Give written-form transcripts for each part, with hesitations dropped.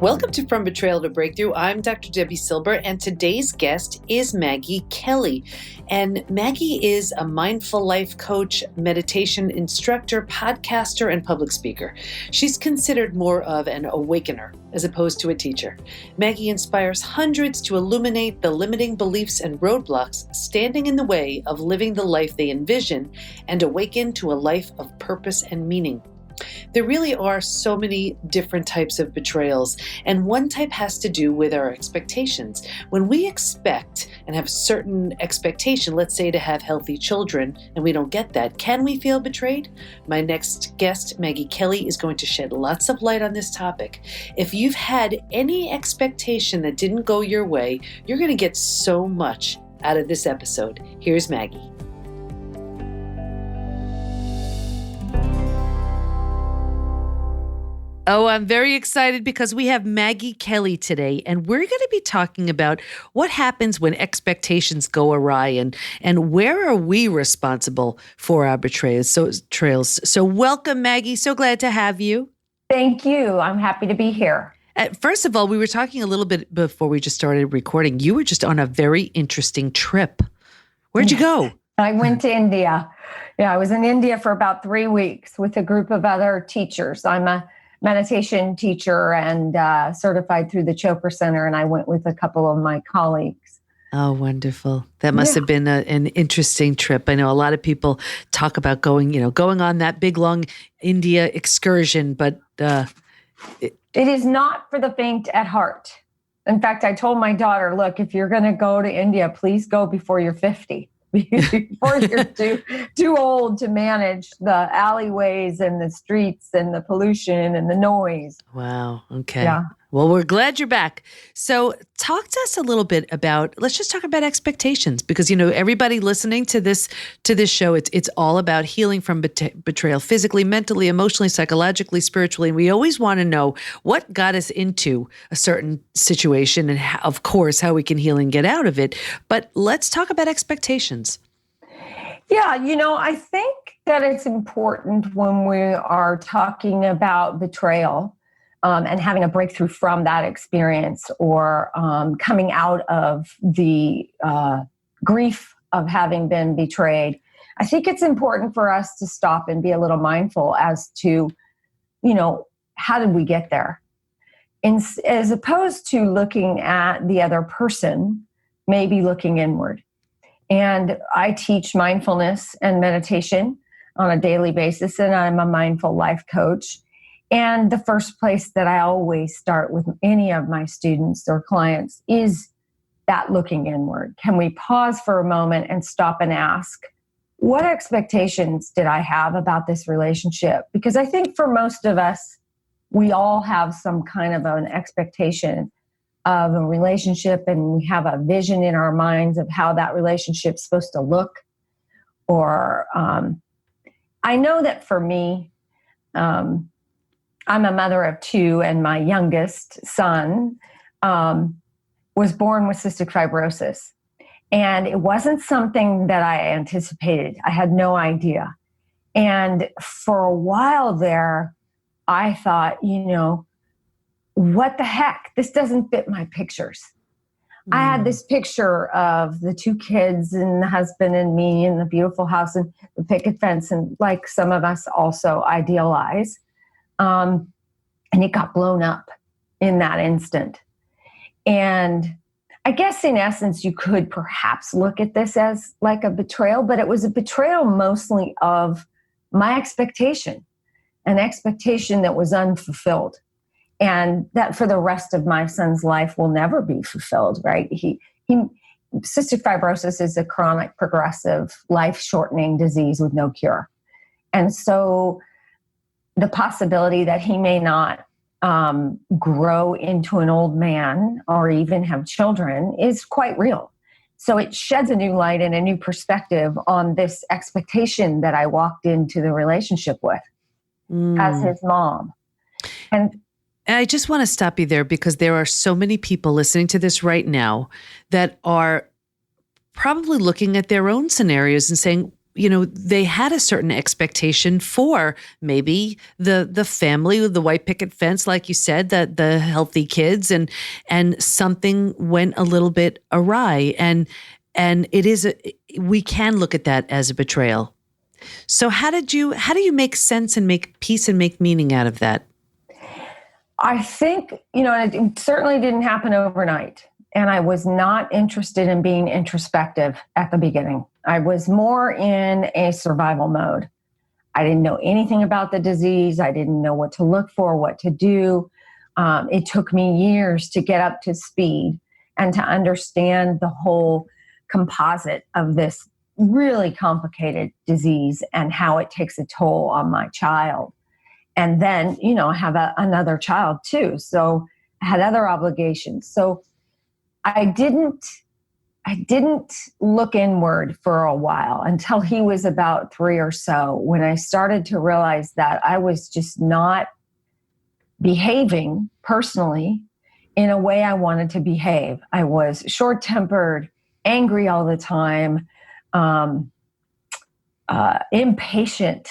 Welcome to From Betrayal to Breakthrough. I'm Dr. Debbie Silber, and today's guest is Maggie Kelly. And Maggie is a mindful life coach, meditation instructor, podcaster, and public speaker. She's considered more of an awakener as opposed to a teacher. Maggie inspires hundreds to illuminate the limiting beliefs and roadblocks standing in the way of living the life they envision and awaken to a life of purpose and meaning. There really are so many different types of betrayals, and one type has to do with our expectations. When we expect and have certain expectation, let's say to have healthy children, and we don't get that, can we feel betrayed? My next guest, Maggie Kelly, is going to shed lots of light on this topic. If you've had any expectation that didn't go your way, you're going to get so much out of this episode. Here's Maggie. Oh, I'm very excited because we have Maggie Kelly today, and we're going to be talking about what happens when expectations go awry and where are we responsible for our betrayals. So welcome, Maggie. So glad to have you. Thank you. I'm happy to be here. First of all, we were talking a little bit before we just started recording. You were just on a very interesting trip. Where'd you go? I went to India. Yeah, I was in India for about 3 weeks with a group of other teachers. I'm a meditation teacher and certified through the Chopra Center, and I went with a couple of my colleagues. Oh, wonderful. That must have been an interesting trip. I know a lot of people talk about going on that big, long India excursion, but it is not for the faint at heart. In fact, I told my daughter, look, if you're going to go to India, please go before you're 50. Before you're too old to manage the alleyways and the streets and the pollution and the noise. Wow. Okay. Yeah. Well, we're glad you're back. So talk to us a little bit let's just talk about expectations, because, everybody listening to this show, it's all about healing from betrayal, physically, mentally, emotionally, psychologically, spiritually. And we always want to know what got us into a certain situation and, of course, how we can heal and get out of it. But let's talk about expectations. Yeah, I think that it's important when we are talking about betrayal and having a breakthrough from that experience, or coming out of the grief of having been betrayed. I think it's important for us to stop and be a little mindful as to, how did we get there? As opposed to looking at the other person, maybe looking inward. And I teach mindfulness and meditation on a daily basis, and I'm a mindful life coach. And the first place that I always start with any of my students or clients is that looking inward. Can we pause for a moment and stop and ask, what expectations did I have about this relationship? Because I think for most of us, we all have some kind of an expectation of a relationship, and we have a vision in our minds of how that relationship's supposed to look. Or I know that for me, I'm a mother of two, and my youngest son was born with cystic fibrosis. And it wasn't something that I anticipated. I had no idea. And for a while there, I thought, what the heck? This doesn't fit my pictures. I had this picture of the two kids and the husband and me and the beautiful house and the picket fence, and like some of us also idealize. And it got blown up in that instant. And I guess in essence, you could perhaps look at this as like a betrayal, but it was a betrayal mostly of my expectation, an expectation that was unfulfilled. And that for the rest of my son's life will never be fulfilled, right? Cystic fibrosis is a chronic, progressive, life-shortening disease with no cure. And so the possibility that he may not grow into an old man or even have children is quite real. So it sheds a new light and a new perspective on this expectation that I walked into the relationship with as his mom. And I just want to stop you there, because there are so many people listening to this right now that are probably looking at their own scenarios and saying, they had a certain expectation for maybe the family with the white picket fence, like you said, that the healthy kids, and something went a little bit awry. And we can look at that as a betrayal. So how do you make sense and make peace and make meaning out of that? I think, it certainly didn't happen overnight. And I was not interested in being introspective at the beginning. I was more in a survival mode. I didn't know anything about the disease. I didn't know what to look for, what to do. It took me years to get up to speed and to understand the whole composite of this really complicated disease and how it takes a toll on my child. And then, I have another child too. So I had other obligations. So I didn't look inward for a while until he was about 3 or so, when I started to realize that I was just not behaving personally in a way I wanted to behave. I was short-tempered, angry all the time, impatient.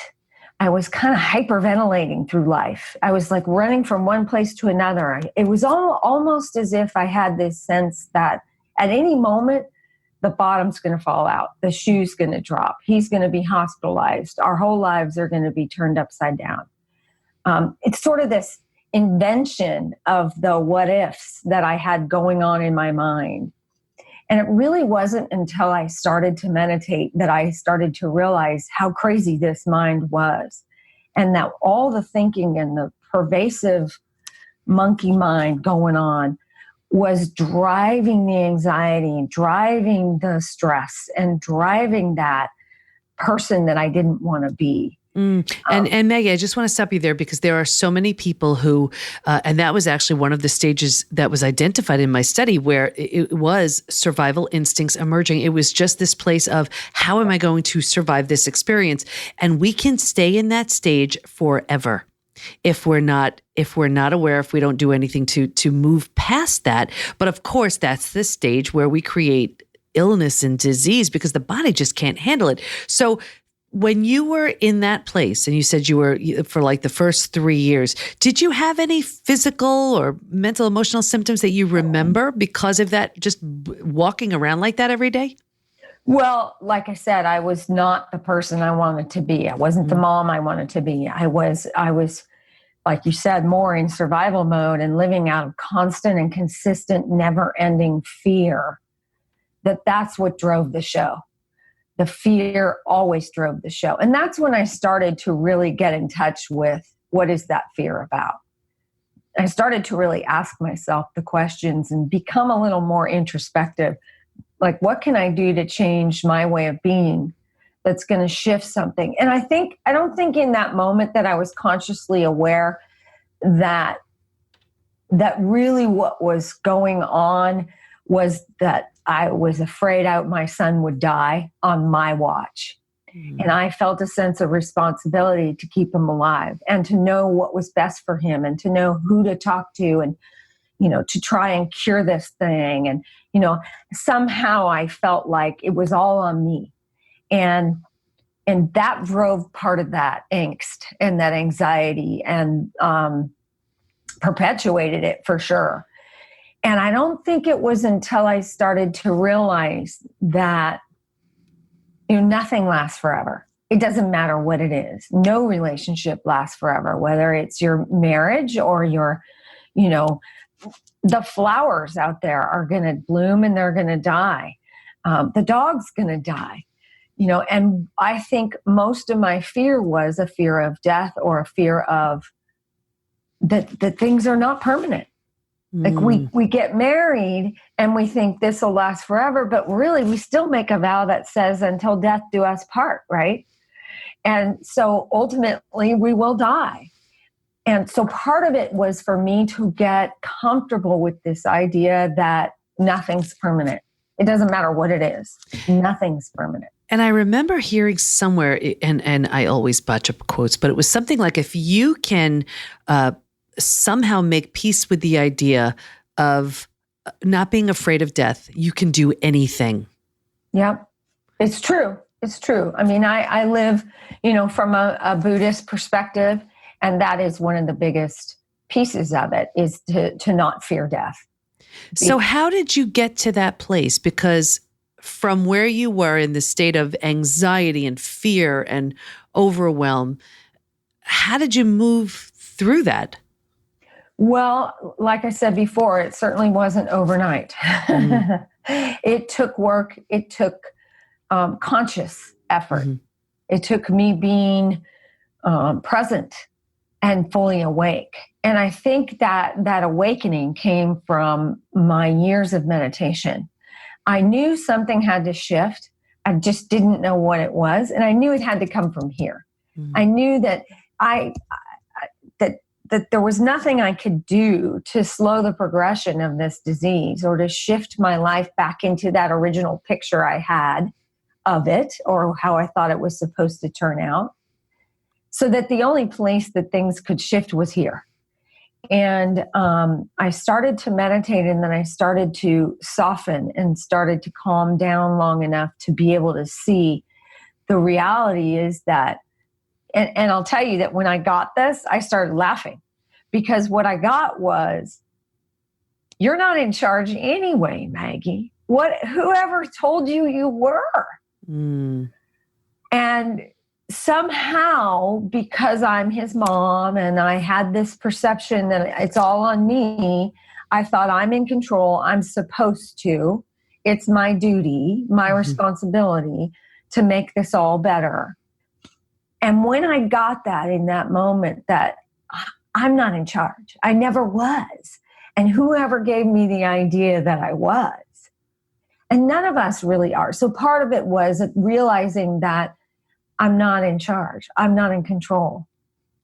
I was kind of hyperventilating through life. I was like running from one place to another. It was almost as if I had this sense that at any moment, the bottom's going to fall out. The shoe's going to drop. He's going to be hospitalized. Our whole lives are going to be turned upside down. It's sort of this invention of the what ifs that I had going on in my mind. And it really wasn't until I started to meditate that I started to realize how crazy this mind was, and that all the thinking and the pervasive monkey mind going on was driving the anxiety and driving the stress and driving that person that I didn't want to be. And Maggie, I just want to stop you there, because there are so many people who, and that was actually one of the stages that was identified in my study, where it was survival instincts emerging. It was just this place of, how am I going to survive this experience? And we can stay in that stage forever if we're not aware, if we don't do anything to move past that. But of course, that's the stage where we create illness and disease, because the body just can't handle it. So when you were in that place, and you said you were for like the first 3 years, did you have any physical or mental, emotional symptoms that you remember because of that, just walking around like that every day? Well, like I said, I was not the person I wanted to be. I wasn't the mom I wanted to be. I was, like you said, more in survival mode and living out of constant and consistent, never-ending fear. That's what drove the show. The fear always drove the show. And that's when I started to really get in touch with, what is that fear about? I started to really ask myself the questions and become a little more introspective. Like, what can I do to change my way of being that's going to shift something? And I don't think in that moment that I was consciously aware that really what was going on was that I was afraid my son would die on my watch. Mm-hmm. And I felt a sense of responsibility to keep him alive and to know what was best for him and to know who to talk to and, to try and cure this thing. And, somehow I felt like it was all on me. And that drove part of that angst and that anxiety and perpetuated it for sure. And I don't think it was until I started to realize that, nothing lasts forever. It doesn't matter what it is. No relationship lasts forever, whether it's your marriage or your, the flowers out there are going to bloom and they're going to die. The dog's going to die, and I think most of my fear was a fear of death or a fear of that things are not permanent. Like we get married and we think this will last forever, but really we still make a vow that says until death do us part, right? And so ultimately we will die. And so part of it was for me to get comfortable with this idea that nothing's permanent. It doesn't matter what it is. Nothing's permanent. And I remember hearing somewhere, and I always botch up quotes, but it was something like, if you can somehow make peace with the idea of not being afraid of death, you can do anything. Yep. It's true. It's true. I mean, I live, from a Buddhist perspective, and that is one of the biggest pieces of it is to not fear death. So how did you get to that place? Because from where you were in the state of anxiety and fear and overwhelm, how did you move through that? Well, like I said before, it certainly wasn't overnight. Mm-hmm. It took work. It took conscious effort. Mm-hmm. It took me being present and fully awake. And I think that awakening came from my years of meditation. I knew something had to shift. I just didn't know what it was. And I knew it had to come from here. Mm-hmm. I knew that that there was nothing I could do to slow the progression of this disease or to shift my life back into that original picture I had of it or how I thought it was supposed to turn out. So that the only place that things could shift was here. And I started to meditate, and then I started to soften and started to calm down long enough to be able to see the reality is that, and I'll tell you that when I got this, I started laughing because what I got was, you're not in charge anyway, Maggie. Whoever told you you were? Mm. And somehow, because I'm his mom and I had this perception that it's all on me, I thought I'm in control. I'm supposed to. It's my duty, my responsibility to make this all better. And when I got that in that moment that I'm not in charge, I never was. And whoever gave me the idea that I was. And none of us really are. So part of it was realizing that I'm not in charge. I'm not in control.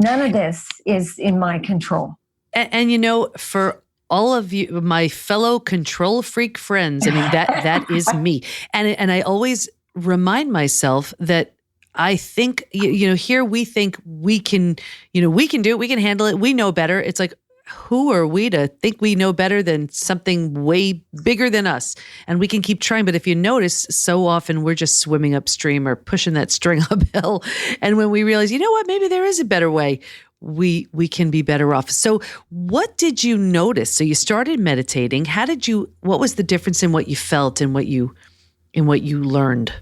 None of this is in my control. And for all of you, my fellow control freak friends, I mean, that is me. And I always remind myself that I think, here we think we can do it, we can handle it, we know better. It's like, who are we to think we know better than something way bigger than us? And we can keep trying. But if you notice, so often we're just swimming upstream or pushing that string uphill. And when we realize, you know what, maybe there is a better way, we can be better off. So what did you notice? So you started meditating. What was the difference in what you felt and what you learned?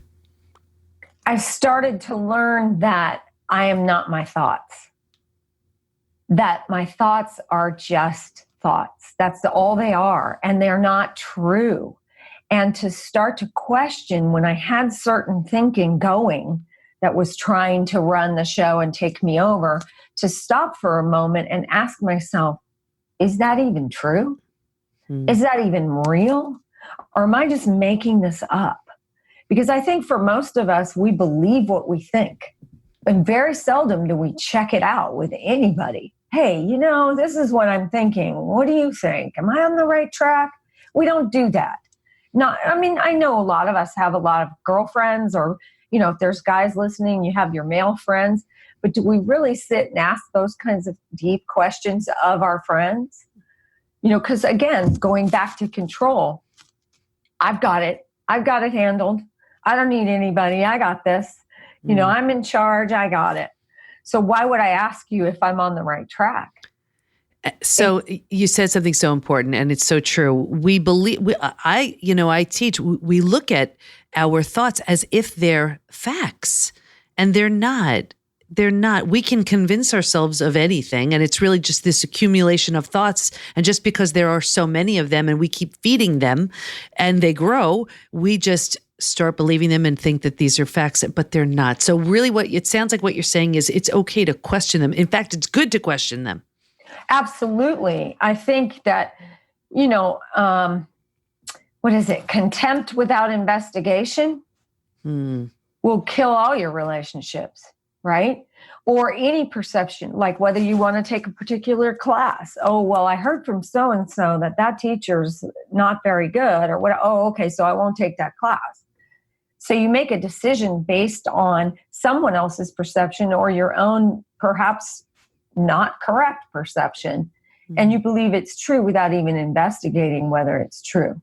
I started to learn that I am not my thoughts. That my thoughts are just thoughts. That's all they are. And they're not true. And to start to question when I had certain thinking going that was trying to run the show and take me over, to stop for a moment and ask myself, is that even true? Is that even real? Or am I just making this up? Because I think for most of us, we believe what we think. And very seldom do we check it out with anybody. Hey, this is what I'm thinking. What do you think? Am I on the right track? We don't do that. I know a lot of us have a lot of girlfriends or, if there's guys listening, you have your male friends. But do we really sit and ask those kinds of deep questions of our friends? Because again, going back to control, I've got it handled. I don't need anybody. I got this. I'm in charge. I got it. So why would I ask you if I'm on the right track? So you said something so important, and it's so true. We believe, I teach, we look at our thoughts as if they're facts, and they're not. They're not. We can convince ourselves of anything, and it's really just this accumulation of thoughts. And just because there are so many of them and we keep feeding them and they grow, we just start believing them and think that these are facts, but they're not. So really it sounds like what you're saying is it's okay to question them. In fact, it's good to question them. Absolutely. I think that, what is it? Contempt without investigation will kill all your relationships, right? Or any perception, like whether you want to take a particular class. Oh, well, I heard from so-and-so that teacher's not very good or what. Oh, okay, so I won't take that class. So you make a decision based on someone else's perception or your own perhaps not correct perception. And you believe it's true without even investigating whether it's true.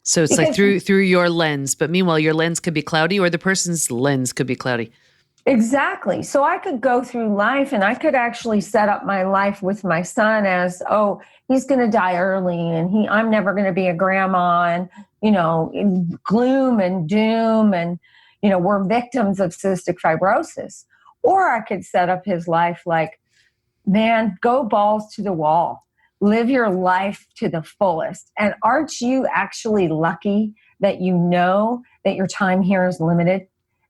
So it's like Because through your lens, but meanwhile, your lens could be cloudy or the person's lens could be cloudy. exactly. So I could go through life and I could actually set up my life with my son as, oh, he's going to die early and I'm never going to be a grandma and, in gloom and doom and, we're victims of cystic fibrosis. Or I could set up his life like, man, go balls to the wall. Live your life to the fullest. And aren't you actually lucky that you know that your time here is limited?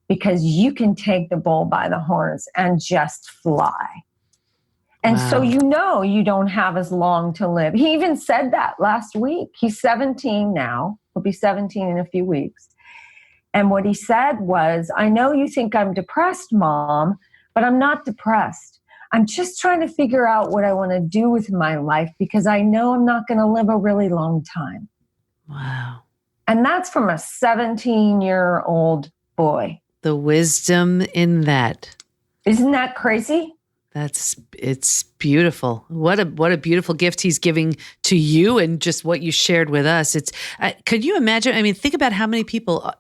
Because you can take the bull by the horns and just fly. And so you don't have as long to live. He even said that last week. He's 17 now. He'll be 17 in a few weeks. And what he said was, I know you think I'm depressed, Mom, but I'm not depressed. I'm just trying to figure out what I want to do with my life because I know I'm not going to live a really long time. Wow. And that's from a 17-year-old boy. The wisdom in that. Isn't that crazy? It's beautiful. What a beautiful gift he's giving to you and just what you shared with us. Could you imagine? I mean, think about how many people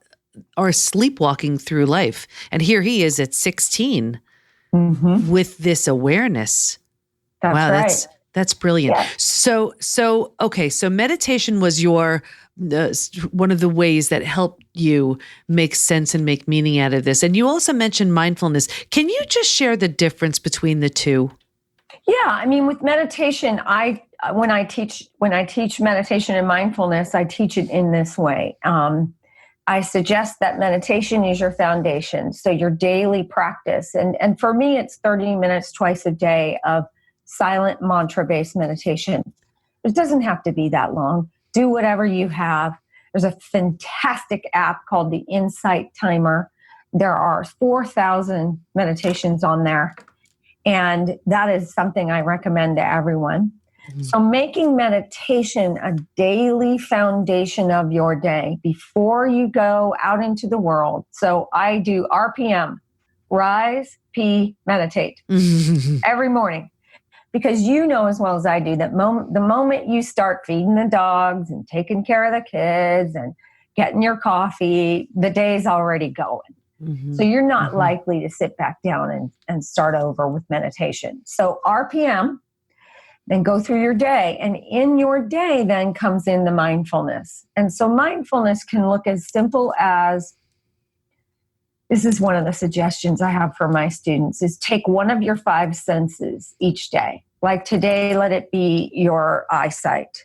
are sleepwalking through life. And here he is at 16 with this awareness. That's right. That's brilliant. Yeah. So meditation was your one of the ways that helped you make sense and make meaning out of this. And you also mentioned mindfulness. Can you just share the difference between the two? Yeah, I mean, with meditation, when I teach meditation and mindfulness, I teach it in this way. I suggest that meditation is your foundation, so your daily practice. And for me, it's 30 minutes twice a day of silent mantra-based meditation. It doesn't have to be that long. Do whatever you have. There's a fantastic app called the Insight Timer. There are 4,000 meditations on there. And that is something I recommend to everyone. Mm-hmm. So making meditation a daily foundation of your day before you go out into the world. So I do RPM, rise, pee, meditate every morning. Because you know as well as I do that the moment you start feeding the dogs and taking care of the kids and getting your coffee, the day's already going. Mm-hmm. So you're not likely to sit back down and start over with meditation. So RPM, then go through your day. And in your day then comes in the mindfulness. And so mindfulness can look as simple as, this is one of the suggestions I have for my students, is take one of your 5 senses each day. Like today, let it be your eyesight.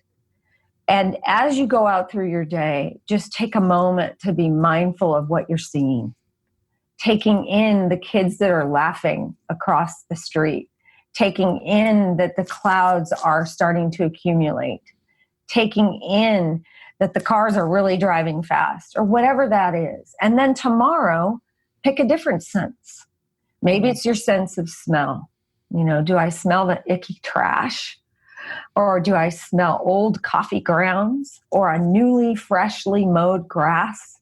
And as you go out through your day, just take a moment to be mindful of what you're seeing. Taking in the kids that are laughing across the street. Taking in that the clouds are starting to accumulate. Taking in that the cars are really driving fast, or whatever that is. And then tomorrow, pick a different sense. Maybe it's your sense of smell. Do I smell the icky trash? Or do I smell old coffee grounds or a newly, freshly mowed grass?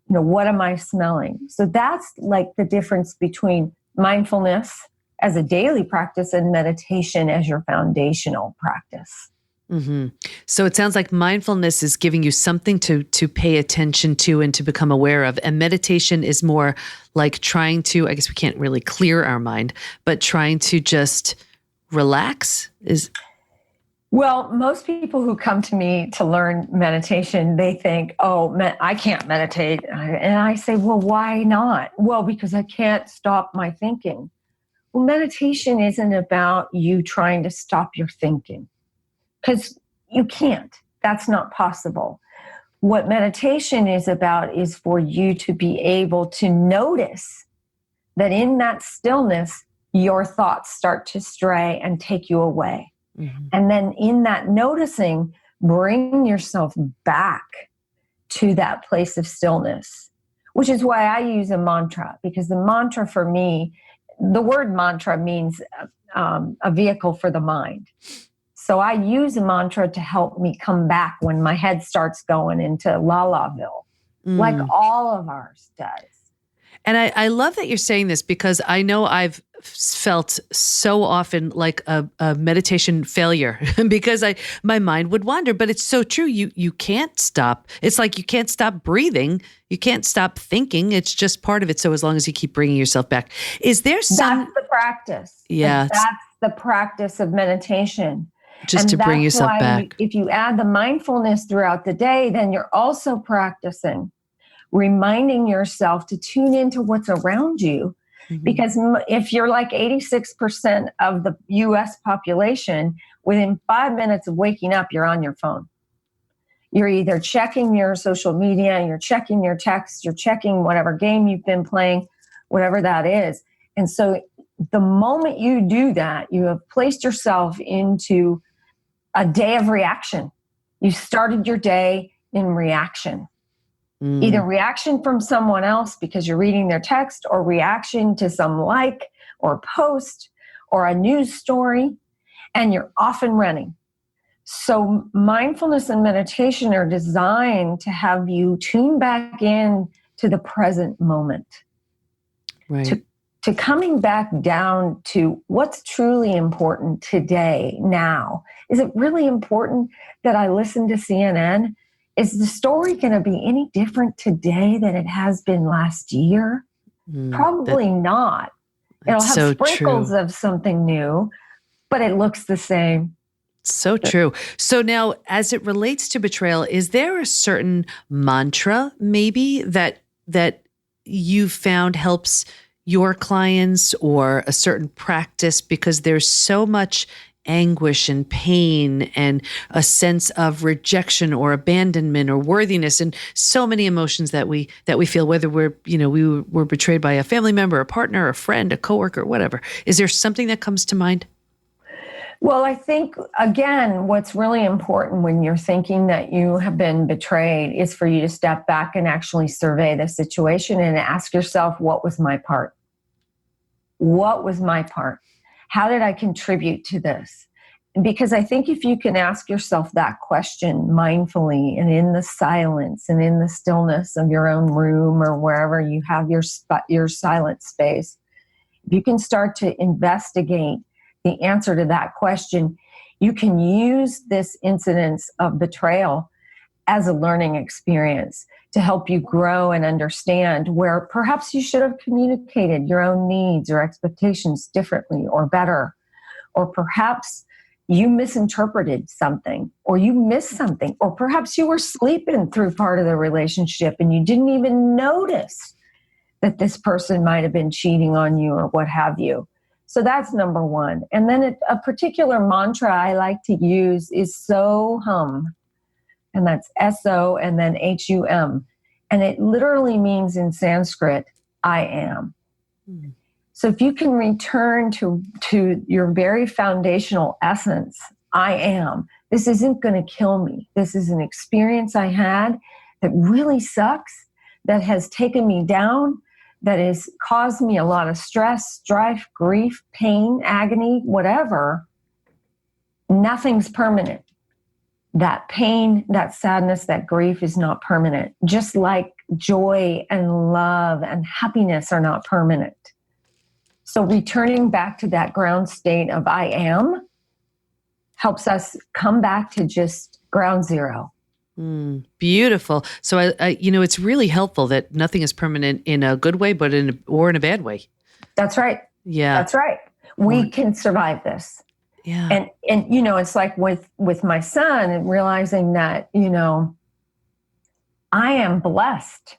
What am I smelling? So that's like the difference between mindfulness as a daily practice and meditation as your foundational practice. Mm-hmm. So it sounds like mindfulness is giving you something to pay attention to and to become aware of. And meditation is more like trying to, I guess we can't really clear our mind, but trying to just relax is... Well, most people who come to me to learn meditation, they think, I can't meditate. And I say, well, why not? Well, because I can't stop my thinking. Well, meditation isn't about you trying to stop your thinking. Because you can't. That's not possible. What meditation is about is for you to be able to notice that in that stillness, your thoughts start to stray and take you away. Mm-hmm. And then in that noticing, bring yourself back to that place of stillness, which is why I use a mantra, because the mantra for me, the word mantra means a vehicle for the mind. So I use a mantra to help me come back when my head starts going into la-la-ville, like all of ours does. And I love that you're saying this because I know I've felt so often like a meditation failure because my mind would wander, but it's so true. You can't stop. It's like you can't stop breathing. You can't stop thinking. It's just part of it. So as long as you keep bringing yourself back, is there some? That's the practice. Yeah. Like, that's the practice of meditation. Just and to bring yourself back. If you add the mindfulness throughout the day, then you're also practicing reminding yourself to tune into what's around you. Mm-hmm. Because if you're like 86% of the US population, within 5 minutes of waking up, you're on your phone. You're either checking your social media, you're checking your text, you're checking whatever game you've been playing, whatever that is. And so the moment you do that, you have placed yourself into a day of reaction. You started your day in reaction. Either reaction from someone else because you're reading their text, or reaction to some like or post or a news story, and you're off and running. So mindfulness and meditation are designed to have you tune back in to the present moment. Right. To coming back down to what's truly important today, now. Is it really important that I listen to CNN? Is the story going to be any different today than it has been last year? Probably not. It'll have so sprinkles true. of something new, but it looks the same. So true. So now, as it relates to betrayal, is there a certain mantra maybe that you found helps your clients, or a certain practice? Because there's so much anguish and pain and a sense of rejection or abandonment or worthiness, and so many emotions that we feel, whether we were betrayed by a family member, a partner, a friend, a coworker, whatever. Is there something that comes to mind? Well, I think, again, what's really important when you're thinking that you have been betrayed is for you to step back and actually survey the situation and ask yourself, what was my part? What was my part? How did I contribute to this? Because I think if you can ask yourself that question mindfully and in the silence and in the stillness of your own room or wherever you have your silent space, if you can start to investigate the answer to that question, you can use this incidence of betrayal as a learning experience to help you grow and understand where perhaps you should have communicated your own needs or expectations differently or better. Or perhaps you misinterpreted something, or you missed something, or perhaps you were sleeping through part of the relationship and you didn't even notice that this person might have been cheating on you or what have you. So that's number one. And then a particular mantra I like to use is so hum. And that's S-O and then H-U-M. And it literally means in Sanskrit, I am. So if you can return to your very foundational essence, I am. This isn't going to kill me. This is an experience I had that really sucks, that has taken me down, that has caused me a lot of stress, strife, grief, pain, agony, whatever. Nothing's permanent. That pain, that sadness, that grief is not permanent. Just like joy and love and happiness are not permanent. So returning back to that ground state of I am helps us come back to just ground zero. Beautiful. So it's really helpful that nothing is permanent in a good way, but in a bad way. That's right. Yeah. That's right. We can survive this. Yeah. And it's like with my son and realizing that, I am blessed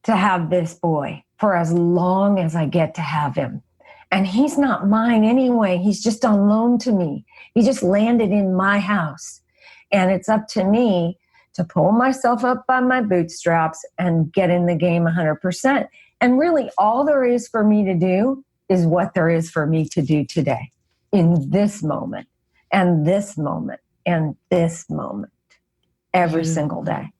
to have this boy for as long as I get to have him. And he's not mine anyway. He's just on loan to me. He just landed in my house. And it's up to me to pull myself up by my bootstraps and get in the game 100%. And really all there is for me to do is what there is for me to do today, in this moment, and this moment, and this moment, every single day.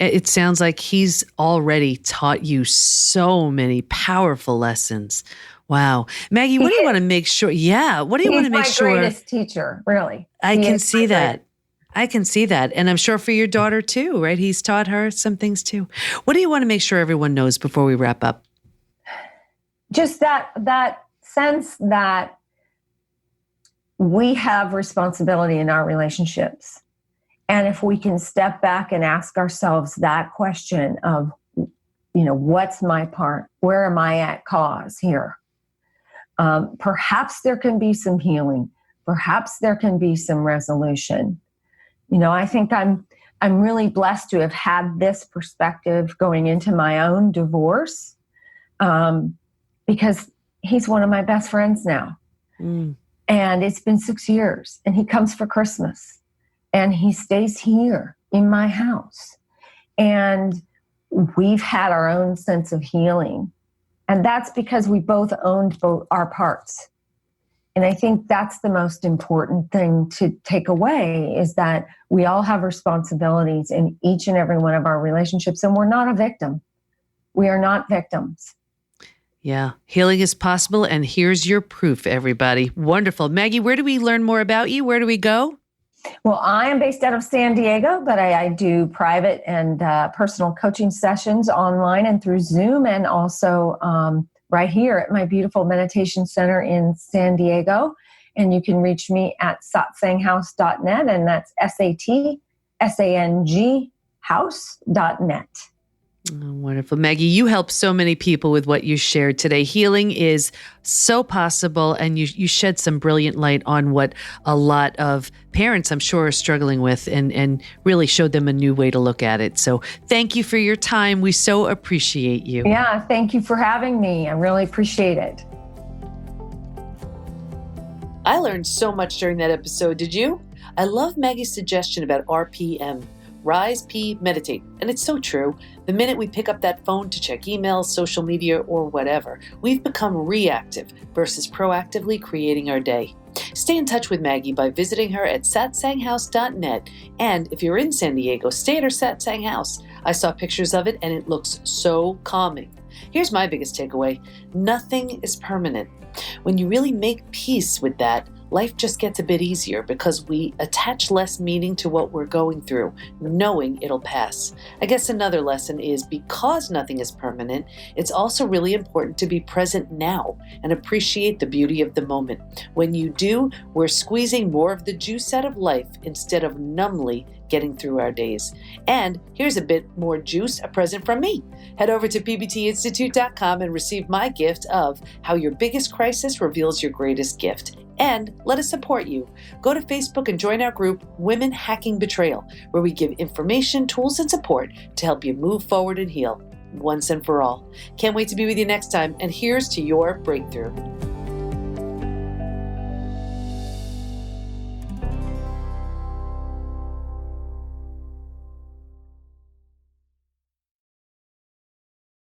It sounds like he's already taught you so many powerful lessons. Wow. Maggie, what do you want to make sure? Yeah. What do you want to make sure? He's my greatest teacher, really. I can see that. I can see that. And I'm sure for your daughter too, right? He's taught her some things too. What do you want to make sure everyone knows before we wrap up? just that sense that we have responsibility in our relationships. And if we can step back and ask ourselves that question of, what's my part? Where am I at cause here? Perhaps there can be some healing. Perhaps there can be some resolution. I think I'm really blessed to have had this perspective going into my own divorce, because he's one of my best friends now. Mm. And it's been 6 years, and he comes for Christmas, and he stays here in my house. And we've had our own sense of healing. And that's because we both owned both our parts. And I think that's the most important thing to take away, is that we all have responsibilities in each and every one of our relationships, and we're not a victim. We are not victims. Yeah, healing is possible, and here's your proof, everybody. Wonderful. Maggie, where do we learn more about you? Where do we go? Well, I am based out of San Diego, but I do private and personal coaching sessions online and through Zoom, and also right here at my beautiful meditation center in San Diego. And you can reach me at satsanghouse.net, and that's SATSANG house.net. Oh, wonderful. Maggie, you help so many people with what you shared today. Healing is so possible, and you shed some brilliant light on what a lot of parents, I'm sure, are struggling with, and really showed them a new way to look at it. So thank you for your time. We so appreciate you. Yeah, thank you for having me. I really appreciate it. I learned so much during that episode. Did you? I love Maggie's suggestion about RPM. Rise, pee, meditate. And it's so true. The minute we pick up that phone to check emails, social media, or whatever, we've become reactive versus proactively creating our day. Stay in touch with Maggie by visiting her at satsanghouse.net. And if you're in San Diego, stay at her Satsang House. I saw pictures of it, and it looks so calming. Here's my biggest takeaway. Nothing is permanent. When you really make peace with that, life just gets a bit easier, because we attach less meaning to what we're going through, knowing it'll pass. I guess another lesson is, because nothing is permanent, it's also really important to be present now and appreciate the beauty of the moment. When you do, we're squeezing more of the juice out of life instead of numbly getting through our days. And here's a bit more juice, a present from me. Head over to pbtinstitute.com and receive my gift of How Your Biggest Crisis Reveals Your Greatest Gift. And let us support you. Go to Facebook and join our group, Women Hacking Betrayal, where we give information, tools, and support to help you move forward and heal once and for all. Can't wait to be with you next time, and here's to your breakthrough.